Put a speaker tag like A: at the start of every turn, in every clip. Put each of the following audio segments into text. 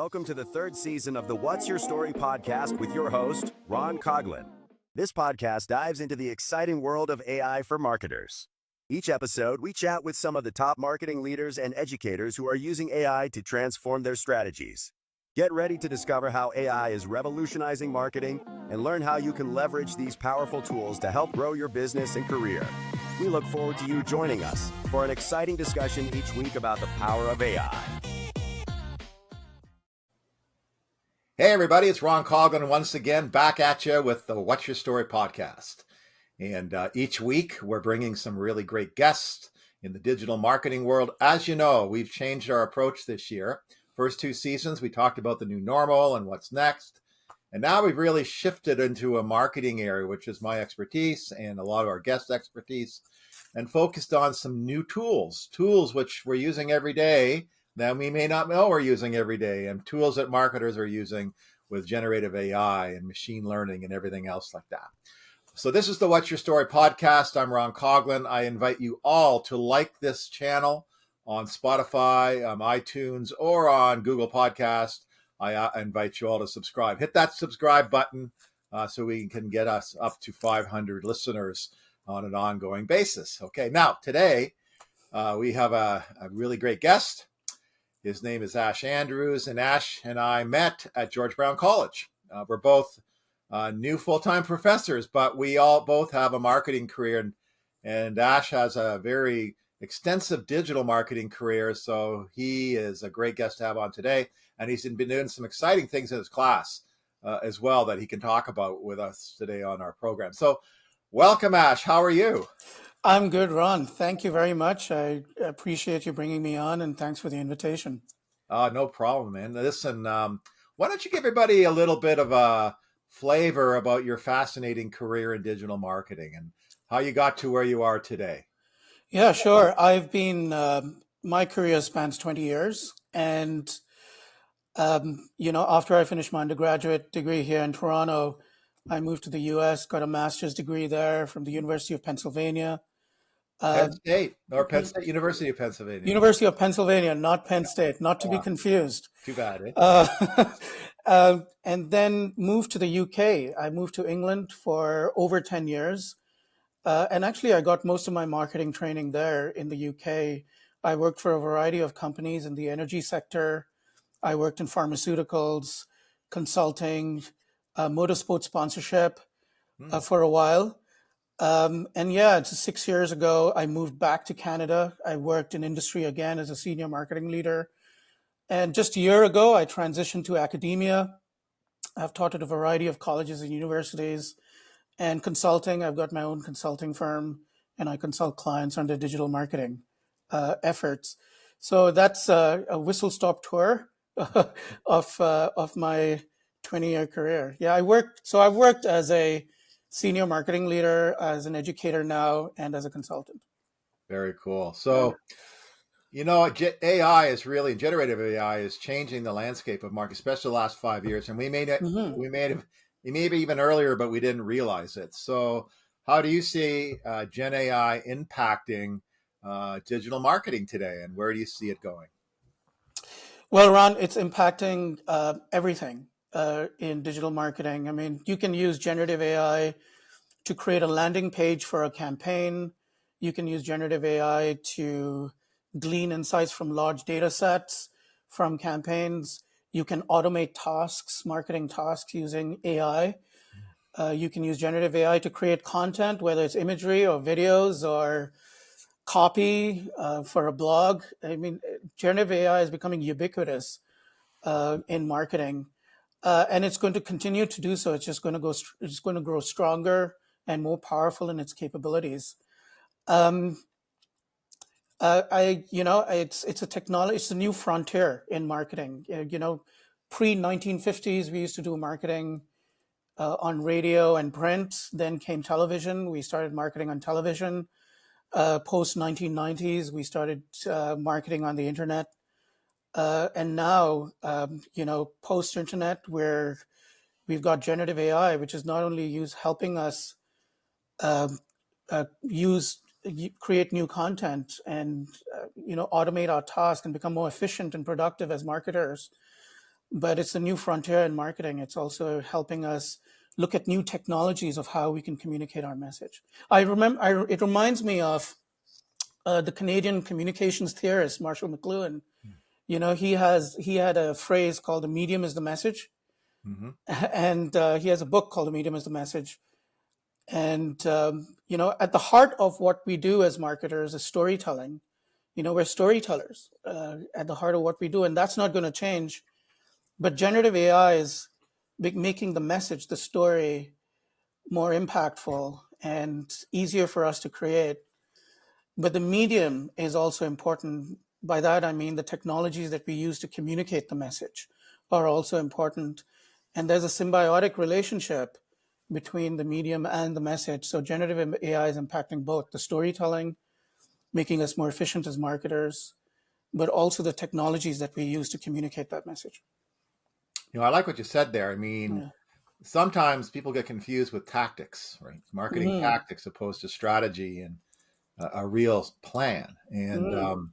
A: Welcome to the third season of the What's Your Story podcast with your host, Ron Coughlin. This podcast dives into the exciting world of AI for marketers. Each episode, we chat with some of the top marketing leaders and educators who are using AI to transform their strategies. Get ready to discover how AI is revolutionizing marketing and learn how you can leverage these powerful tools to help grow your business and career. We look forward to you joining us for an exciting discussion each week about the power of AI.
B: Hey everybody, it's Ron Coughlin once again back at you with the What's Your Story podcast. And each week we're bringing some really great guests in the digital marketing world. As you know, we've changed our approach this year. First two seasons, we talked about the new normal and what's next. And now we've really shifted into a marketing area, which is my expertise and a lot of our guest expertise, and focused on some new tools which we're using every day that we may not know we're using every day, and tools that marketers are using with generative AI and machine learning and everything else like that. So this is the What's Your Story podcast. I'm Ron Coughlin. I invite you all to like this channel on Spotify, iTunes, or on Google Podcast. I invite you all to subscribe. Hit that subscribe button so we can get us up to 500 listeners on an ongoing basis. Okay, now today we have a really great guest. His name is Ash Andrews, and Ash and I met at George Brown College. We're both new full-time professors, but we all both have a marketing career, and Ash has a very extensive digital marketing career, so he is a great guest to have on today, and he's been doing some exciting things in his class as well that he can talk about with us today on our program. So welcome, Ash. How are you?
C: I'm good, Ron. Thank you very much. I appreciate you bringing me on, and thanks for the invitation.
B: No problem, man. Listen, why don't you give everybody a little bit of a flavor about your fascinating career in digital marketing and how you got to where you are today?
C: Yeah, sure. I've been, my career spans 20 years. And, after I finished my undergraduate degree here in Toronto, I moved to the US, got a master's degree there from the University of Pennsylvania.
B: Penn State, or Penn State, University of Pennsylvania.
C: University of Pennsylvania, not Penn State, not to be confused.
B: Too bad, eh?
C: And then moved to the UK. I moved to England for over 10 years. And actually, I got most of my marketing training there in the UK. I worked for a variety of companies in the energy sector. I worked in pharmaceuticals, consulting, motorsport sponsorship for a while. And yeah, it's 6 years ago, I moved back to Canada. I worked in industry again as a senior marketing leader. And just a year ago, I transitioned to academia. I've taught at a variety of colleges and universities. And consulting, I've got my own consulting firm, and I consult clients on their digital marketing efforts. So that's a whistle-stop tour of my 20-year career. Yeah, I've worked as a senior marketing leader, as an educator now, and as a consultant.
B: Very cool. So, AI is really, generative AI is changing the landscape of marketing, especially the last 5 years. And we maybe even earlier, but we didn't realize it. So how do you see Gen AI impacting digital marketing today, and where do you see it going?
C: Well, Ron, it's impacting everything in digital marketing. I mean, you can use generative AI to create a landing page for a campaign. You can use generative AI to glean insights from large data sets from campaigns. You can automate tasks, marketing tasks using AI. You can use generative AI to create content, whether it's imagery or videos or copy for a blog. I mean, generative AI is becoming ubiquitous in marketing, and it's going to continue to do so. It's just going to grow stronger and more powerful in its capabilities. It's a technology. It's a new frontier in marketing. Pre 1950s, we used to do marketing on radio and print. Then came television. We started marketing on television. Post 1990s, we started marketing on the internet. And now, post internet, where we've got generative AI, which is not only helping us create new content and automate our tasks and become more efficient and productive as marketers, but it's a new frontier in marketing. It's also helping us look at new technologies of how we can communicate our message. It reminds me of the Canadian communications theorist Marshall McLuhan. He had a phrase called "the medium is the message,"
B: Mm-hmm.
C: and he has a book called "The Medium is the Message." And at the heart of what we do as marketers is storytelling. We're storytellers at the heart of what we do, and that's not going to change. But generative AI is making the message, the story, more impactful and easier for us to create. But the medium is also important. By that, I mean the technologies that we use to communicate the message are also important. And there's a symbiotic relationship between the medium and the message. So generative AI is impacting both the storytelling, making us more efficient as marketers, but also the technologies that we use to communicate that message.
B: I like what you said there. I mean,
C: Yeah.
B: sometimes people get confused with tactics, right? Marketing
C: Mhm.
B: tactics opposed to strategy and a real plan. And
C: Mhm.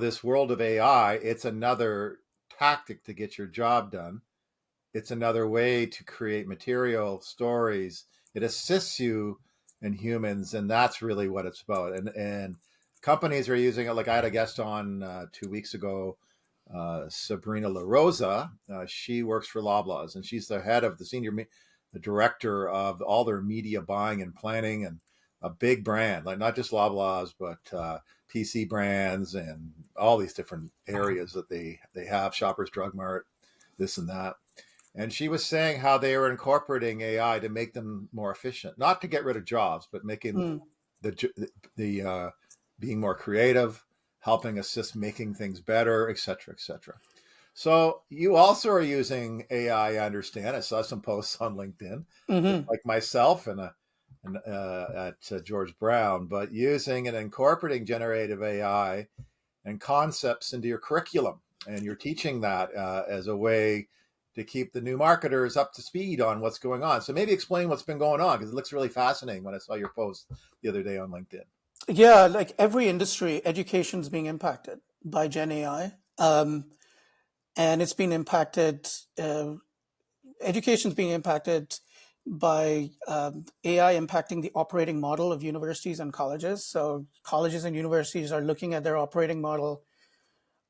B: this world of AI, it's another tactic to get your job done. It's another way to create material, stories. It assists you and humans, and that's really what it's about. And companies are using it. Like I had a guest on 2 weeks ago, Sabrina La Rosa. She works for Loblaws, and she's the head of the director of all their media buying and planning, and a big brand, like not just Loblaws, but PC brands and all these different areas that they have. Shoppers Drug Mart, this and that. And she was saying how they were incorporating AI to make them more efficient, not to get rid of jobs, but making
C: Mhm.
B: the being more creative, helping assist making things better, et cetera, et cetera. So you also are using AI, I understand. I saw some posts on LinkedIn, just
C: Mhm.
B: like myself at George Brown, but using and incorporating generative AI and concepts into your curriculum. And you're teaching that as a way to keep the new marketers up to speed on what's going on. So maybe explain what's been going on, because it looks really fascinating when I saw your post the other day on LinkedIn.
C: Yeah, like every industry, education is being impacted by Gen AI. And it's been impacted, education is being impacted by AI impacting the operating model of universities and colleges. So colleges and universities are looking at their operating model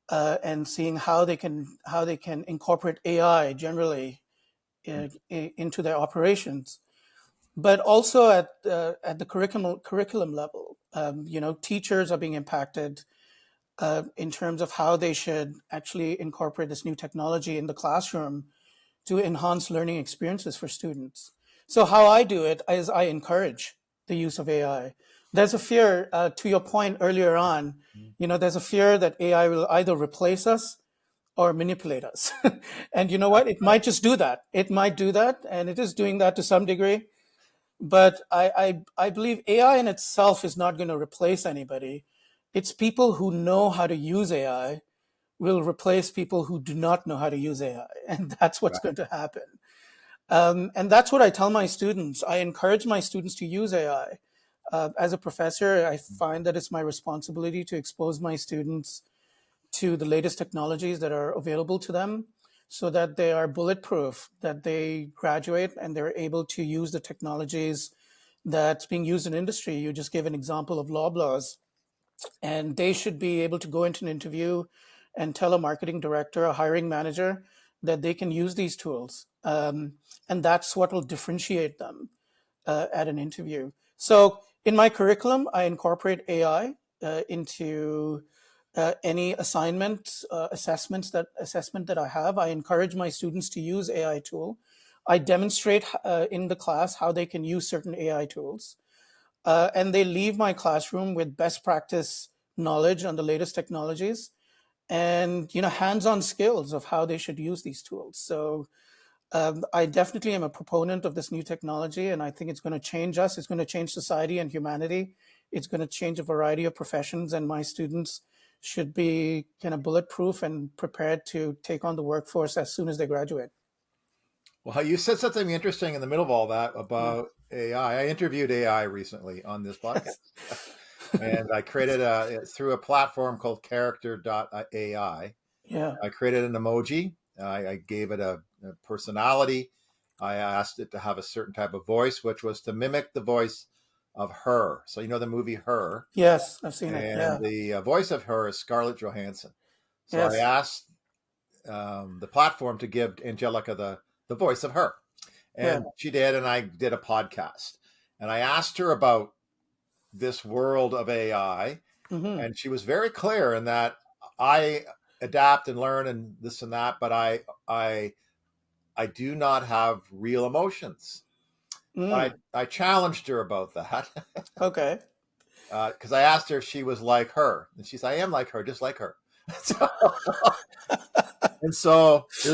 C: and seeing how they can incorporate AI generally into their operations, but also at the curriculum level. Teachers are being impacted in terms of how they should actually incorporate this new technology in the classroom to enhance learning experiences for students. So how I do it is I encourage the use of AI. There's a fear, to your point earlier on, there's a fear that AI will either replace us or manipulate us. And you know what? It might just do that. It might do that, and it is doing that to some degree. But I believe AI in itself is not going to replace anybody. It's people who know how to use AI will replace people who do not know how to use AI. And that's what's
B: Right.
C: going to happen. And that's what I tell my students. I encourage my students to use AI. As a professor, I find that it's my responsibility to expose my students to the latest technologies that are available to them so that they are bulletproof, that they graduate and they're able to use the technologies that's being used in industry. You just gave an example of Loblaws, and they should be able to go into an interview and tell a marketing director, a hiring manager, that they can use these tools. And that's what will differentiate them at an interview. So in my curriculum, I incorporate AI into any assessment that I have. I encourage my students to use AI tool. I demonstrate in the class how they can use certain AI tools, and they leave my classroom with best practice knowledge on the latest technologies and hands-on skills of how they should use these tools. So I definitely am a proponent of this new technology, and I think it's going to change us. It's going to change society and humanity. It's going to change a variety of professions, and my students should be kind of bulletproof and prepared to take on the workforce as soon as they graduate.
B: Well, you said something interesting in the middle of all that
C: Yeah.
B: about AI. I interviewed AI recently on this podcast, and I created through a platform called Character.ai.
C: Yeah.
B: I created an emoji I gave it a personality. I asked it to have a certain type of voice, which was to mimic the voice of Her. So you know the movie Her,
C: Yes, I've seen it.
B: and
C: Yeah.
B: the voice of Her is Scarlett Johansson. So I
C: Yes.
B: asked the platform to give Angelica the voice of Her,
C: Yeah.
B: and she did, and I did a podcast, and I asked her about this world of AI,
C: Hmm.
B: and she was very clear in that I adapt and learn and this and that, but I do not have real emotions.
C: Mm.
B: I challenged her about that
C: Okay.
B: because I asked her if she was like her, and she said, "I am like her, just like her." So, and so it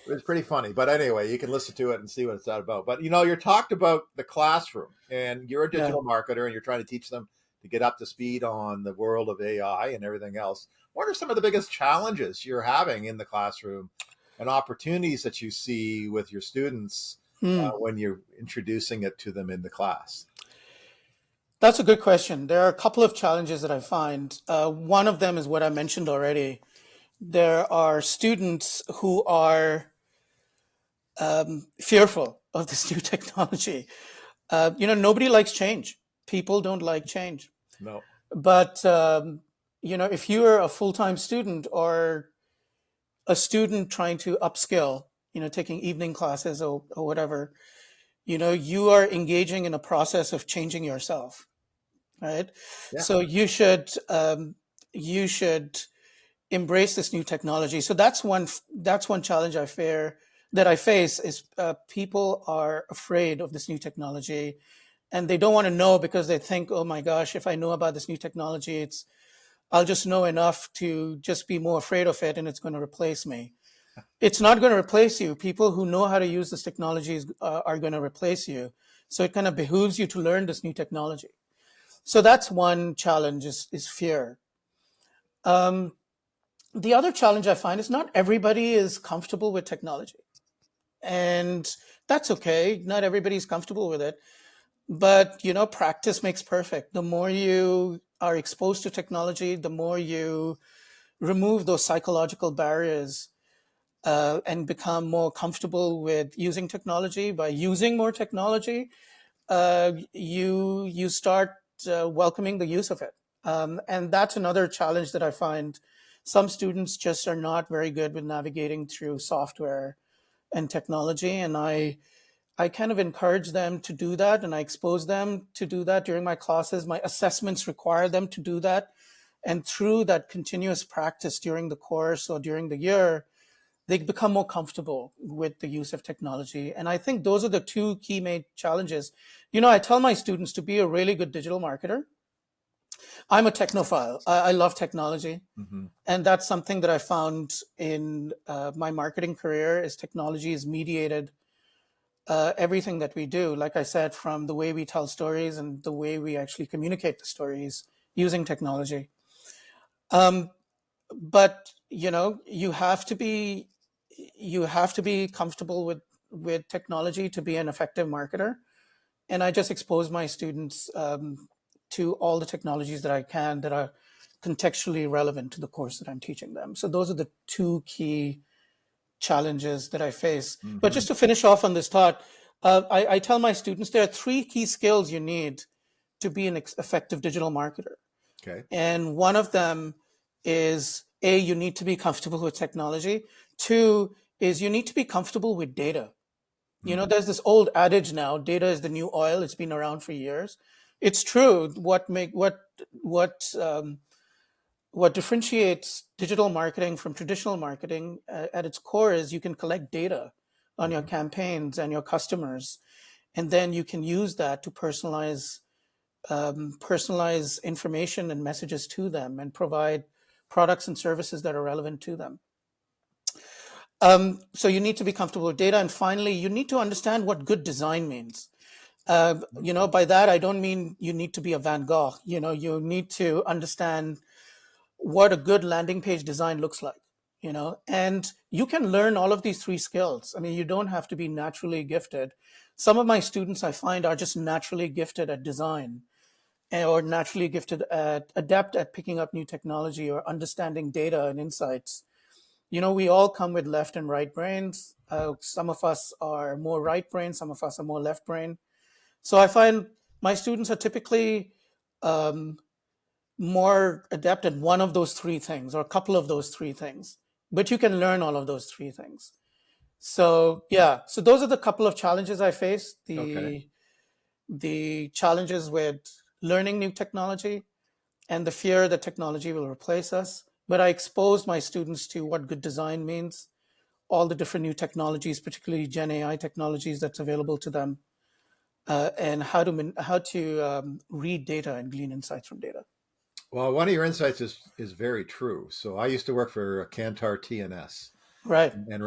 B: was pretty funny. But anyway, you can listen to it and see what it's about. But you're talked about the classroom, and you're a
C: Yeah.
B: digital marketer, and you're trying to teach them to get up to speed on the world of AI and everything else. What are some of the biggest challenges you're having in the classroom, and opportunities that you see with your students
C: Mm.
B: when you're introducing it to them in the class?
C: That's a good question. There are a couple of challenges that I find. One of them is what I mentioned already. There are students who are fearful of this new technology. Nobody likes change. People don't like change.
B: No.
C: But if you're a full-time student or a student trying to upskill, taking evening classes or whatever, you are engaging in a process of changing yourself, right?
B: Yeah.
C: So you should embrace this new technology. So that's one challenge I face is people are afraid of this new technology, and they don't want to know because they think, oh my gosh, if I know about this new technology, I'll just know enough to just be more afraid of it, and it's going to replace me. It's not going to replace you. People who know how to use this technology are going to replace you. So it kind of behooves you to learn this new technology. So that's one challenge is fear. Um, the other challenge I find is not everybody is comfortable with technology. And that's okay. Not everybody's comfortable with it. But, practice makes perfect. The more you are exposed to technology, the more you remove those psychological barriers and become more comfortable with using technology. By using more technology, you start welcoming the use of it. And that's another challenge that I find. Some students just are not very good with navigating through software and technology, and I kind of encourage them to do that, and I expose them to do that during my classes. My assessments require them to do that, and through that continuous practice during the course or during the year, they become more comfortable with the use of technology. And I think those are the two key main challenges. I tell my students to be a really good digital marketer. I'm a technophile. I love technology.
B: Mm-hmm.
C: And that's something that I found in my marketing career is technology is mediated everything that we do. Like I said, from the way we tell stories and the way we actually communicate the stories using technology. Um, but you have to be comfortable with technology to be an effective marketer. And I just expose my students to all the technologies that I can that are contextually relevant to the course that I'm teaching them. So those are the two key challenges that I face. But
B: Mm-hmm.
C: just to finish off on this thought, I tell my students there are three key skills you need to be an effective digital marketer.
B: Okay.
C: And one of them is A, you need to be comfortable with technology. Two is you need to be comfortable with data.
B: Mm-hmm.
C: There's this old adage now, data is the new oil. It's been around for years. It's true. What differentiates digital marketing from traditional marketing at its core is you can collect data on your
B: Mm-hmm.
C: campaigns and your customers, and then you can use that to personalize information and messages to them and provide products and services that are relevant to them. So you need to be comfortable with data. And finally, you need to understand what good design means. By that, I don't mean you need to be a Van Gogh. You need to understand what a good landing page design looks like. And you can learn all of these three skills. I mean, you don't have to be naturally gifted. Some of my students I find are just naturally gifted at design or naturally gifted adept at picking up new technology or understanding data and insights. we all come with left and right brains. Some of us are more right brain, some of us are more left brain. So I find my students are typically um, more adept at one of those three things or a couple of those three things, but you can learn all of those three things. So yeah, so those are the couple of challenges I face.
B: Okay.
C: The challenges with learning new technology and the fear that technology will replace us. But I exposed my students to what good design means, all the different new technologies, particularly Gen AI technologies that's available to them, and how to read data and glean insights from data.
B: Well, one of your insights is very true. So I used to work for Kantar TNS,
C: Right.
B: and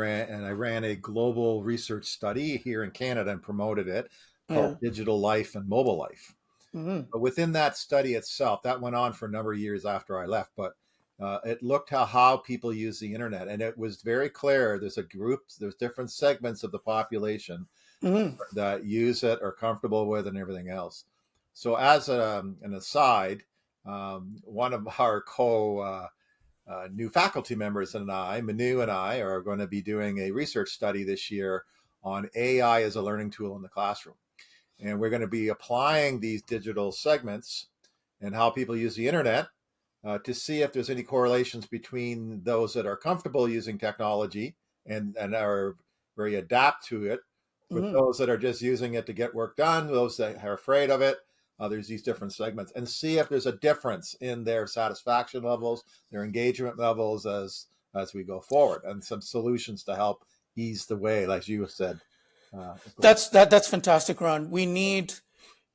B: I ran a global research study here in Canada and promoted it called
C: Yeah.
B: Digital Life and Mobile Life.
C: Hmm.
B: But within that study itself, that went on for a number of years after I left, but it looked how people use the internet, and it was very clear there's different segments of the population
C: Hmm.
B: that use it, are comfortable with, and everything else. So, as an aside, one of our new faculty members and Manu and I, are going to be doing a research study this year on AI as a learning tool in the classroom. And we're going to be applying these digital segments and how people use the internet to see if there's any correlations between those that are comfortable using technology and are very adapt to it, with
C: Hmm.
B: those that are just using it to get work done, those that are afraid of it. There's these different segments, and see if there's a difference in their satisfaction levels, their engagement levels as we go forward, and some solutions to help ease the way, like you said.
C: That's fantastic, Ron. We need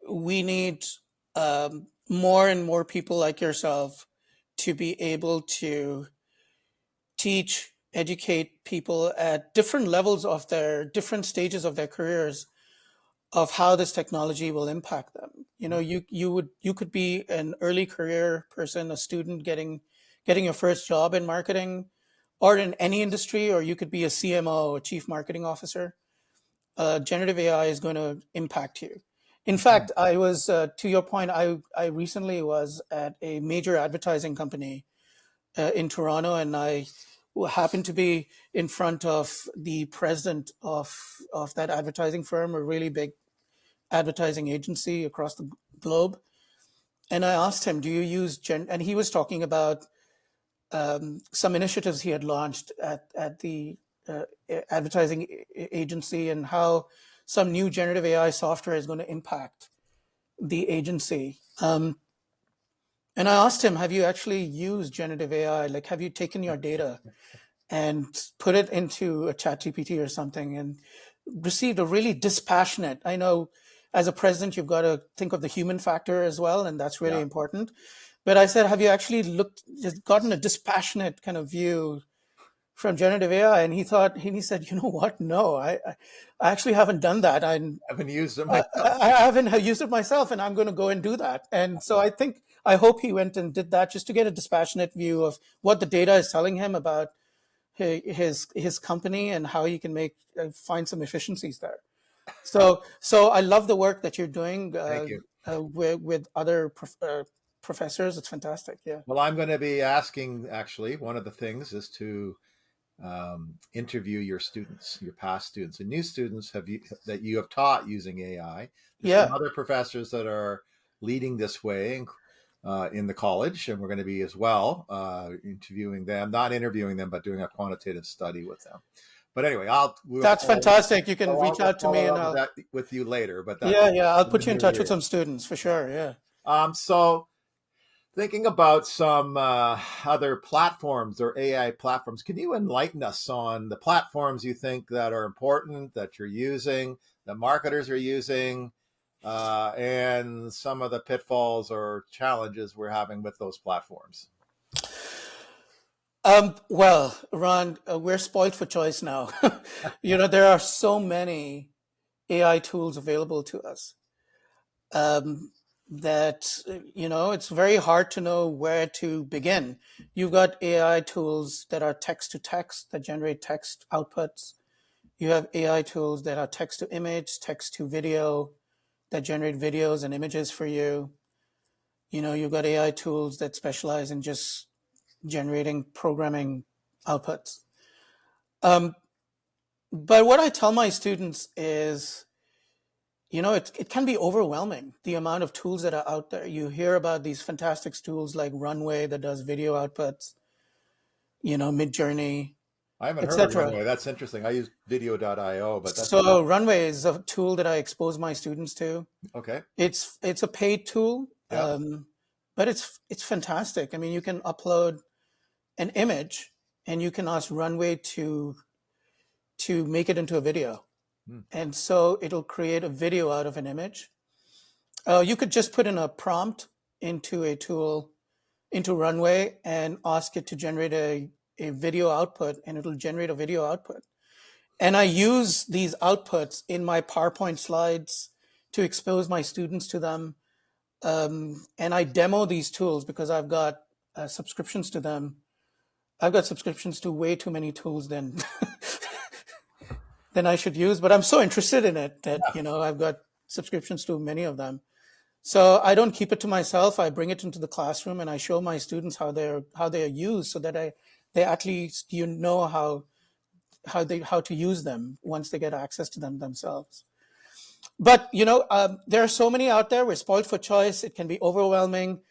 C: more and more people like yourself to be able to teach, educate people at different levels of their different stages of their careers of how this technology will impact them. You could be an early career person, a student getting your first job in marketing or in any industry, or you could be a CMO, a chief marketing officer. Generative AI is going to impact you. In fact, I was to your point. I recently was at a major advertising company in Toronto, and I happened to be in front of the president of that advertising firm, a really big advertising agency across the globe. And I asked him, "Do you use Gen?" And he was talking about some initiatives he had launched at the advertising agency and how some new generative AI software is going to impact the agency. And I asked him, "Have you actually used generative AI? Like, have you taken your data and put it into a chat GPT or something and received a really dispassionate? I know as a president, you've got to think of the human factor as well, and that's really
B: Yeah.
C: important. But I said, have you actually just gotten a dispassionate kind of view from generative AI?" And he said, "You know what? No, I actually haven't done that.
B: I haven't used it
C: I,
B: myself.
C: I haven't used it myself, and I'm going to go and do that." And so I hope he went and did that just to get a dispassionate view of what the data is telling him about his company and how he can find some efficiencies there. So I love the work that you're doing
B: Thank you.
C: with other professors. It's fantastic. Yeah.
B: Well, I'm going to be asking, actually, one of the things is to interview your students, your past students and new students that you have taught using AI. There's some
C: Yeah.
B: other professors that are leading this way in the college, and we're going to be as well interviewing them, not interviewing them, but doing a quantitative study with them. But anyway,
C: That's fantastic. You can reach
B: we'll
C: out to me
B: follow
C: and
B: up with
C: I'll,
B: that with you later. But that's
C: yeah, I'll
B: in the
C: put you in
B: new
C: touch with
B: year.
C: some students for sure. Yeah.
B: So thinking about some other platforms or AI platforms, can you enlighten us on the platforms you think that are important that you're using, that marketers are using, and some of the pitfalls or challenges we're having with those platforms?
C: Well, Ron, we're spoiled for choice now. There are so many AI tools available to us um, that it's very hard to know where to begin. You've got AI tools that are text to text that generate text outputs. You have AI tools that are text to image, text to video that generate videos and images for you. You've got AI tools that specialize in just generating programming outputs. Um, but what I tell my students is, it can be overwhelming, the amount of tools that are out there. You hear about these fantastic tools like Runway that does video outputs, Midjourney,
B: I haven't heard of
C: etc.
B: Runway. That's interesting. I use video.io, but that's
C: So Runway is a tool that I expose my students to.
B: okay.
C: It's a paid tool,
B: Yeah.
C: but it's fantastic. I mean, you can upload an image and you can ask Runway to make it into a video.
B: Hmm.
C: And so it'll create a video out of an image. You could just put in a prompt into a tool, into Runway, and ask it to generate a video output, and it'll generate a video output. And I use these outputs in my PowerPoint slides to expose my students to them. And I demo these tools because I've got subscriptions to them. I've got subscriptions to way too many tools than than I should use, but I'm so interested in it that, I've got subscriptions to many of them. So I don't keep it to myself. I bring it into the classroom and I show my students how they're used, so that they at least how to use them once they get access to them themselves. But there are so many out there. We're spoiled for choice. It can be overwhelming.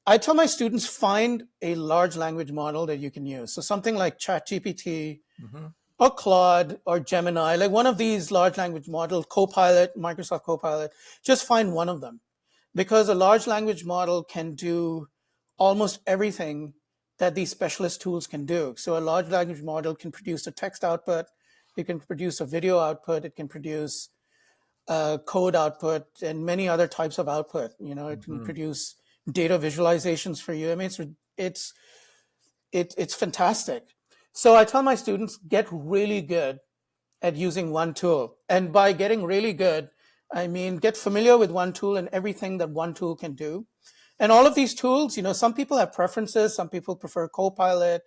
C: I tell my students, find a large language model that you can use. So something like ChatGPT,
B: Mm-hmm.
C: or Claude or Gemini, like one of these large language models, Copilot, Microsoft Copilot. Just find one of them, because a large language model can do almost everything that these specialist tools can do. So a large language model can produce a text output, it can produce a video output, it can produce code output, and many other types of output. It can produce data visualizations for you. I mean, it's fantastic. So I tell my students, get really good at using one tool. And by getting really good, I mean, get familiar with one tool and everything that one tool can do. And all of these tools, some people have preferences. Some people prefer Copilot.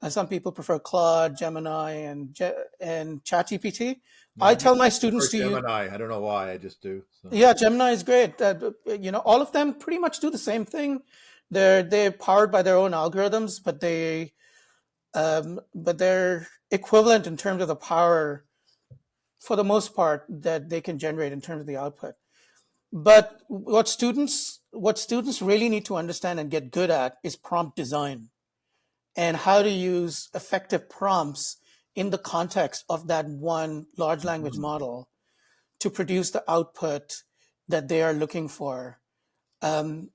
C: Some people prefer Claude, Gemini, and ChatGPT.
B: Yeah,
C: I tell my
B: I
C: students
B: prefer
C: to use,
B: Gemini. I don't know why. I just do. So.
C: yeah, Gemini is great. All of them pretty much do the same thing. They're powered by their own algorithms, but they're equivalent in terms of the power, for the most part, that they can generate in terms of the output. But what students really need to understand and get good at is prompt design, and how to use effective prompts in the context of that one large language model to produce the output that they are looking for. And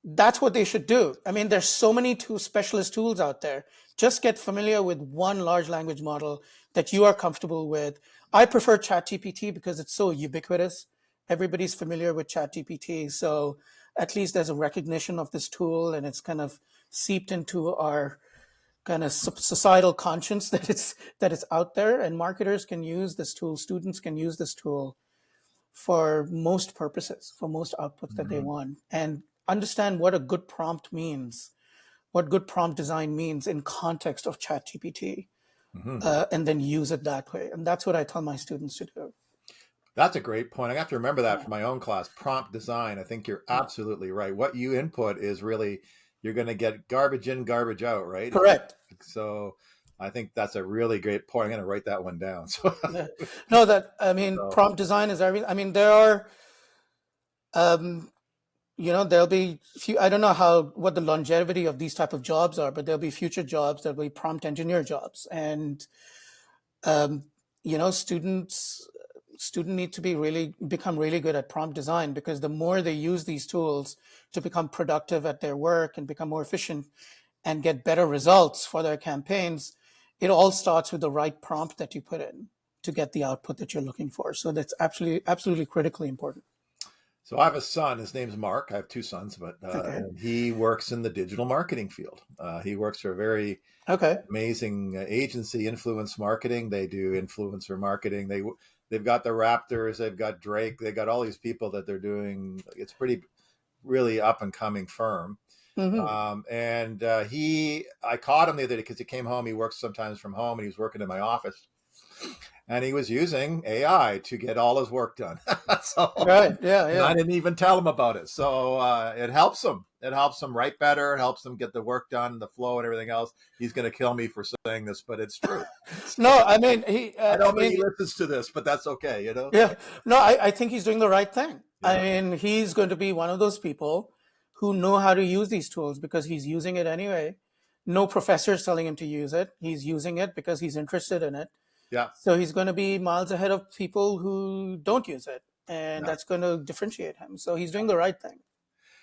C: that's what they should do. I mean, there's so many specialist tools out there. Just get familiar with one large language model that you are comfortable with. I prefer ChatGPT because it's so ubiquitous. Everybody's familiar with ChatGPT. So at least there's a recognition of this tool, and it's kind of seeped into our kind of societal conscience that it's out there, and marketers can use this tool. Students can use this tool for most purposes, for most outputs that they want, and understand what a good prompt means, what good prompt design means in context of ChatGPT, and then use it that way. And that's what I tell my students to do.
B: That's a great point. I have to remember that for my own class, prompt design. I think you're absolutely right. What you input is really, you're going to get garbage in, garbage out, right?
C: Correct.
B: So I think that's a really great point. I'm going to write that one down. So
C: No, prompt design is everything. I mean, there are, there'll be I don't know what the longevity of these type of jobs are, but there'll be future jobs. There'll be prompt engineer jobs, and student need to become really good at prompt design, because the more they use these tools to become productive at their work and become more efficient and get better results for their campaigns, it all starts with the right prompt that you put in to get the output that you're looking for. So that's absolutely critically important.
B: So I have a son. His name's Mark. I have two sons, but he works in the digital marketing field. He works for a very amazing agency, Influence Marketing. They do influencer marketing. They've got the Raptors. They've got Drake. They've got all these people that they're doing. It's really up and coming firm. And I caught him the other day because he came home. He works sometimes from home, and he was working in my office. And he was using AI to get all his work done. So,
C: right, yeah.
B: I didn't even tell him about it. So it helps him. it helps him write better. It helps him get the work done, the flow, and everything else. He's going to kill me for saying this, but it's true.
C: No, I mean,
B: I don't think he listens to this, but that's okay, you know?
C: yeah, no, I think he's doing the right thing.
B: Yeah.
C: I mean, he's going to be one of those people who know how to use these tools because he's using it anyway. No professor is telling him to use it. He's using it because he's interested in it.
B: Yeah.
C: So he's going to be miles ahead of people who don't use it, and
B: Yeah.
C: that's going to differentiate him. So he's doing the right thing.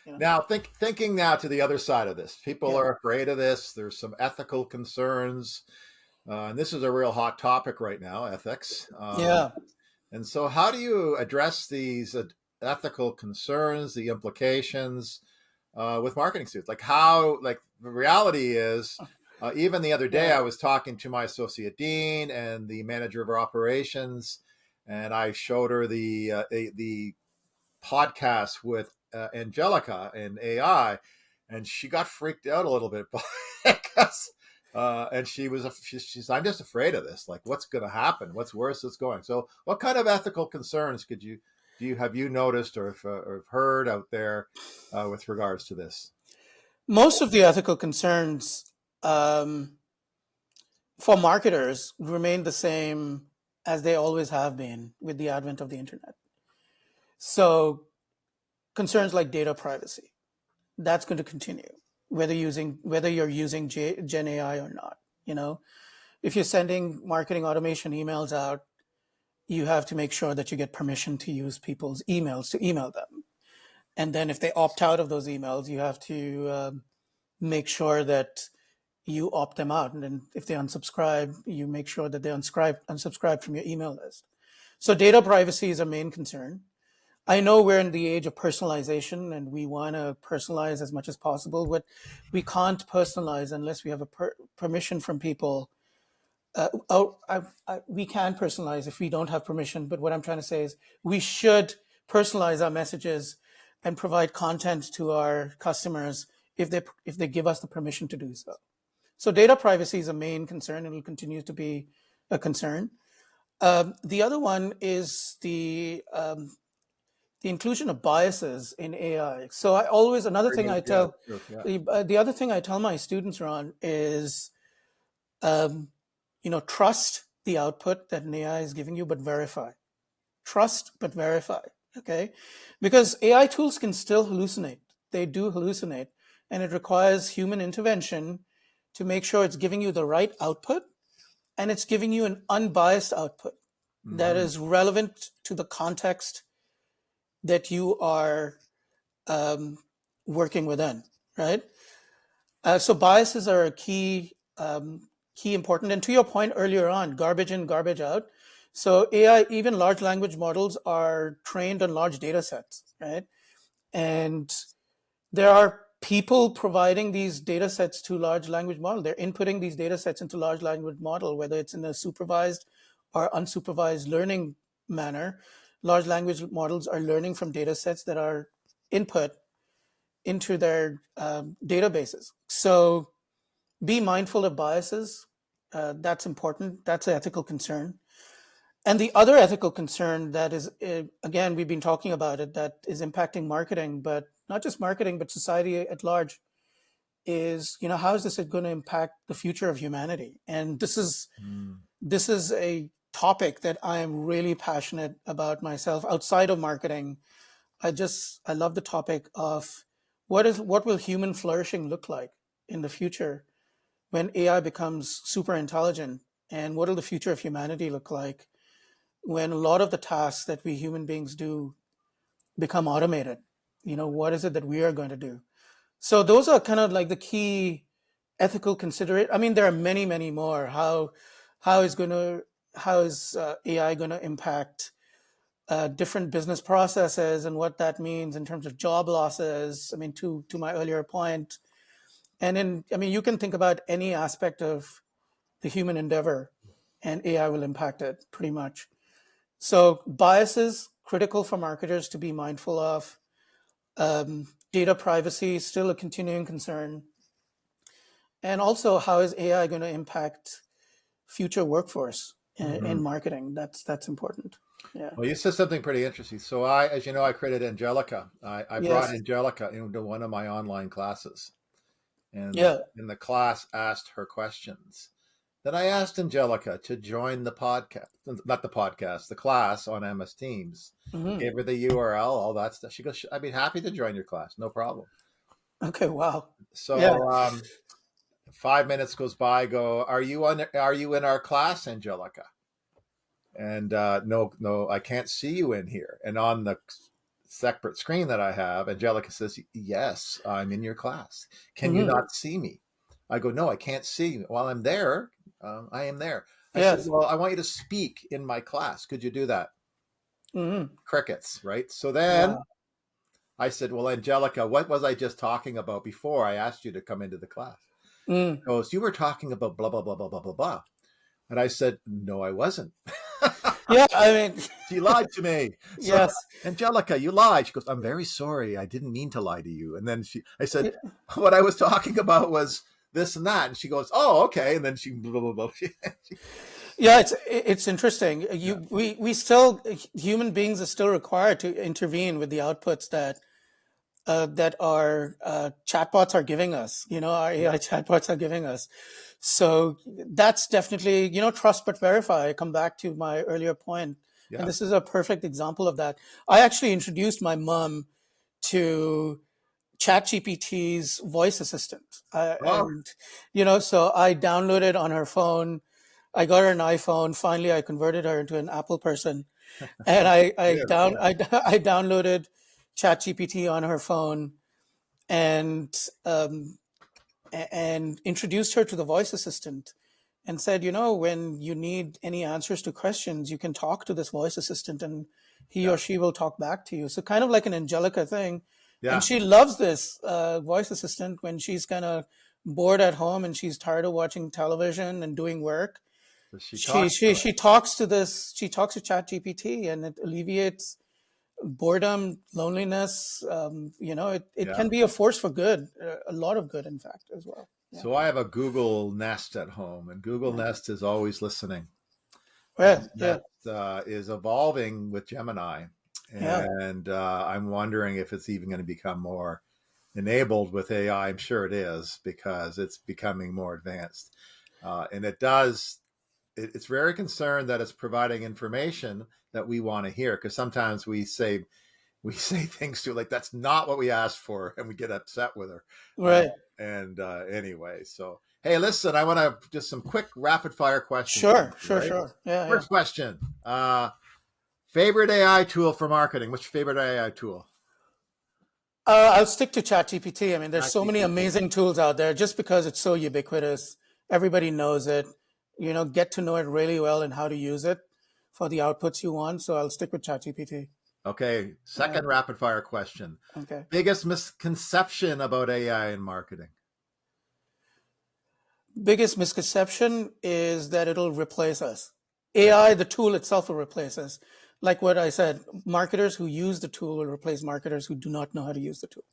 C: You know?
B: Now, thinking now to the other side of this, people
C: Yeah.
B: are afraid of this. There's some ethical concerns. And this is a real hot topic right now, ethics.
C: Yeah.
B: And so, how do you address these ethical concerns, the implications with marketing students? Like the reality is, even the other day,
C: Yeah.
B: I was talking to my associate dean and the manager of our operations, and I showed her the podcast with Angelica in AI, and she got freaked out a little bit because. And she's I'm just afraid of this. Like, what's going to happen? What's worse is going. So, what kind of ethical concerns have you noticed or have heard out there with regards to this?
C: Most of the ethical concerns for marketers remain the same as they always have been with the advent of the internet. So concerns like data privacy, that's going to continue, whether you're using Gen AI or not. You know, if you're sending marketing automation emails out, you have to make sure that you get permission to use people's emails to email them. And then if they opt out of those emails, you have to make sure that you opt them out. And then if they unsubscribe, you make sure that they unsubscribe from your email list. So data privacy is a main concern. I know we're in the age of personalization and we want to personalize as much as possible, but we can't personalize unless we have a permission from people. We can personalize if we don't have permission, but what I'm trying to say is we should personalize our messages and provide content to our customers if they give us the permission to do so. So data privacy is a main concern and will continue to be a concern. The other one is the inclusion of biases in AI. So the other thing I tell my students, Ron, is trust the output that an AI is giving you, but verify. Trust, but verify. Okay, because AI tools can still hallucinate. They do hallucinate, and it requires human intervention to make sure it's giving you the right output and it's giving you an unbiased output that is relevant to the context that you are working within, right? So biases are a key important. And to your point earlier on, garbage in, garbage out. So AI, even large language models are trained on large data sets, right? And there are people providing these data sets to large language model. They're inputting these data sets into large language model, whether it's in a supervised or unsupervised learning manner. Large language models are learning from data sets that are input into their databases. So be mindful of biases. That's important. That's an ethical concern. And the other ethical concern that is, again, we've been talking about it, that is impacting marketing, but not just marketing, but society at large, is, how is this going to impact the future of humanity? And this is a topic that I am really passionate about myself outside of marketing. I love the topic of what will human flourishing look like in the future when AI becomes super intelligent, and what will the future of humanity look like when a lot of the tasks that we human beings do become automated? What is it that we are going to do? So those are kind of like the key ethical consideration. I mean, there are many, many more. How is AI going to impact different business processes and what that means in terms of job losses? I mean, to my earlier point, you can think about any aspect of the human endeavor, and AI will impact it pretty much. So biases, critical for marketers to be mindful of. Data privacy is still a continuing concern. And also, how is AI going to impact future workforce in marketing? That's important. Yeah.
B: Well, you said something pretty interesting. So as you know, I created Angelica. I brought
C: Yes.
B: Angelica into one of my online classes, and
C: Yeah.
B: in the class asked her questions. Then I asked Angelica to join the podcast, not the podcast, the class on MS Teams.
C: Hmm.
B: Gave her the URL, all that stuff. She goes, "I'd be happy to join your class, no problem."
C: Okay. Wow. Yeah.
B: So 5 minutes goes by. I go, are you in our class, Angelica? And no, no, I can't see you in here. And on the separate screen that I have, Angelica says, yes, I'm in your class. Can you
C: Hmm.
B: not see me? I go, no, I can't see you. While I'm there, I am there. I said,
C: Yes.
B: well, I want you to speak in my class. Could you do that?
C: Hmm.
B: Crickets, right? So then
C: Wow.
B: I said, well, Angelica, what was I just talking about before I asked you to come into the class?
C: Mm.
B: She goes, you were talking about blah, blah, blah, blah, blah, blah, blah. And I said, no, I wasn't.
C: Yeah. I mean,
B: She lied to me. So,
C: yes.
B: Angelica, you lied. She goes, I'm very sorry. I didn't mean to lie to you. And then I said,
C: Yeah.
B: what I was talking about was this and that. And she goes, oh, okay. And then she, blah, blah, blah.
C: Yeah, it's interesting.
B: Yeah.
C: We still, human beings are still required to intervene with the outputs that our chatbots are giving us. Our
B: Yeah.
C: AI chatbots are giving us. So that's definitely, trust but verify. I come back to my earlier point, and
B: Yeah.
C: this is a perfect example of that. I actually introduced my mom to ChatGPT's voice assistant,
B: Oh,
C: so I downloaded on her phone. I got her an iPhone. Finally, I converted her into an Apple person, and
B: good. Yeah.
C: I downloaded ChatGPT on her phone, and um, and introduced her to the voice assistant, and said, when you need any answers to questions, you can talk to this voice assistant, and he
B: Yeah.
C: or she will talk back to you. So kind of like an Angelica thing, and
B: Yeah.
C: she loves this voice assistant when she's kind of bored at home and she's tired of watching television and doing work.
B: So she
C: She
B: talks
C: she
B: to it.
C: she talks to this. She talks to ChatGPT, and it alleviates boredom, loneliness. It
B: Yeah.
C: can be a force for good, a lot of good, in fact, as well. Yeah.
B: So I have a Google Nest at home, and Google
C: Yeah.
B: Nest is always listening.
C: Right. Yeah.
B: That is evolving with Gemini.
C: Yeah.
B: And I'm wondering if it's even going to become more enabled with AI. I'm sure it is because it's becoming more advanced. And it's very concerned that it's providing information that we want to hear because sometimes we say things to like that's not what we asked for and we get upset with her.
C: Right.
B: And anyway, so hey, listen, I want to just some quick rapid fire questions.
C: Sure.
B: You
C: Sure.
B: ready?
C: Sure. Yeah. Yeah.
B: First question. Favorite AI tool for marketing? What's your favorite AI tool?
C: I'll stick to ChatGPT. I mean, there's so many
B: ChatGPT.
C: amazing tools out there just because it's so ubiquitous. Everybody knows it. Get to know it really well and how to use it for the outputs you want. So I'll stick with ChatGPT.
B: Okay,
C: Yeah.
B: second rapid fire question.
C: Okay.
B: Biggest misconception about AI in marketing?
C: Biggest misconception is that it'll replace us. AI, the tool itself, will replace us. Like what I said, marketers who use the tool will replace marketers who do not know how to use the tool.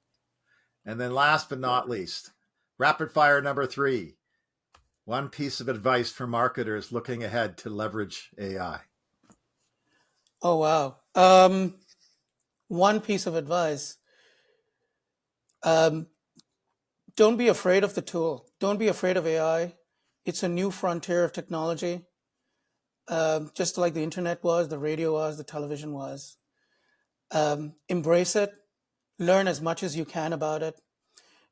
B: And then last but not least, rapid fire number 3. One piece of advice for marketers looking ahead to leverage AI.
C: Oh, wow. One piece of advice. Um, don't be afraid of the tool. Don't be afraid of AI. It's a new frontier of technology, just like the internet was, the radio was, the television was. Embrace it. Learn as much as you can about it.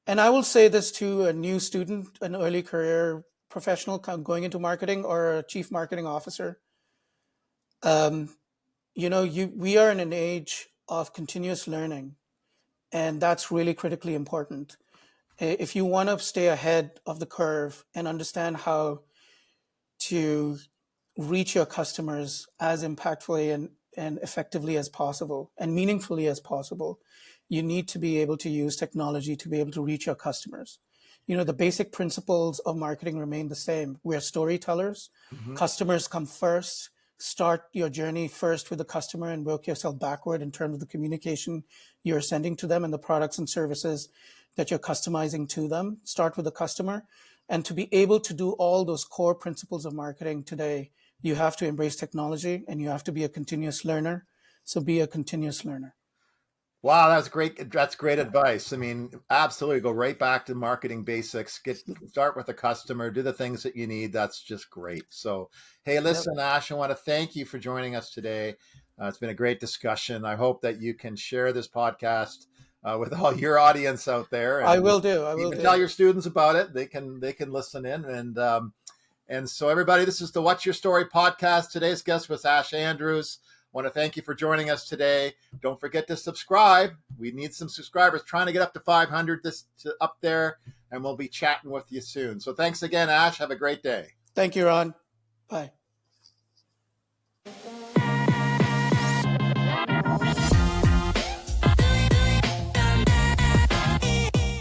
C: And I will say this to a new student, an early career professional going into marketing or a chief marketing officer. Um, we are in an age of continuous learning, and that's really critically important. If you want to stay ahead of the curve and understand how to reach your customers as impactfully and effectively as possible and meaningfully as possible, you need to be able to use technology to be able to reach your customers. The basic principles of marketing remain the same. We're storytellers.
B: Mm-hmm.
C: Customers come first. Start your journey first with the customer and work yourself backward in terms of the communication you're sending to them and the products and services that you're customizing to them. Start with the customer. And to be able to do all those core principles of marketing today, You have to embrace technology and you have to be a continuous learner. So be a continuous learner.
B: Wow, that's great. That's great
C: Yeah.
B: advice. I mean, absolutely. Go right back to marketing basics. Start with the customer. Do the things that you need. That's just great. So, hey,
C: Yep.
B: listen, Ash, I want to thank you for joining us today. It's been a great discussion. I hope that you can share this podcast with all your audience out there,
C: I
B: and
C: will do. I will
B: even tell
C: do.
B: your students about it. They can listen in, and so everybody, this is the What's Your Story podcast. Today's guest was Ash Andrews. I want to thank you for joining us today. Don't forget to subscribe. We need some subscribers, trying to get up to 500 up there, and we'll be chatting with you soon. So thanks again, Ash. Have a great day.
C: Thank you, Ron. Bye.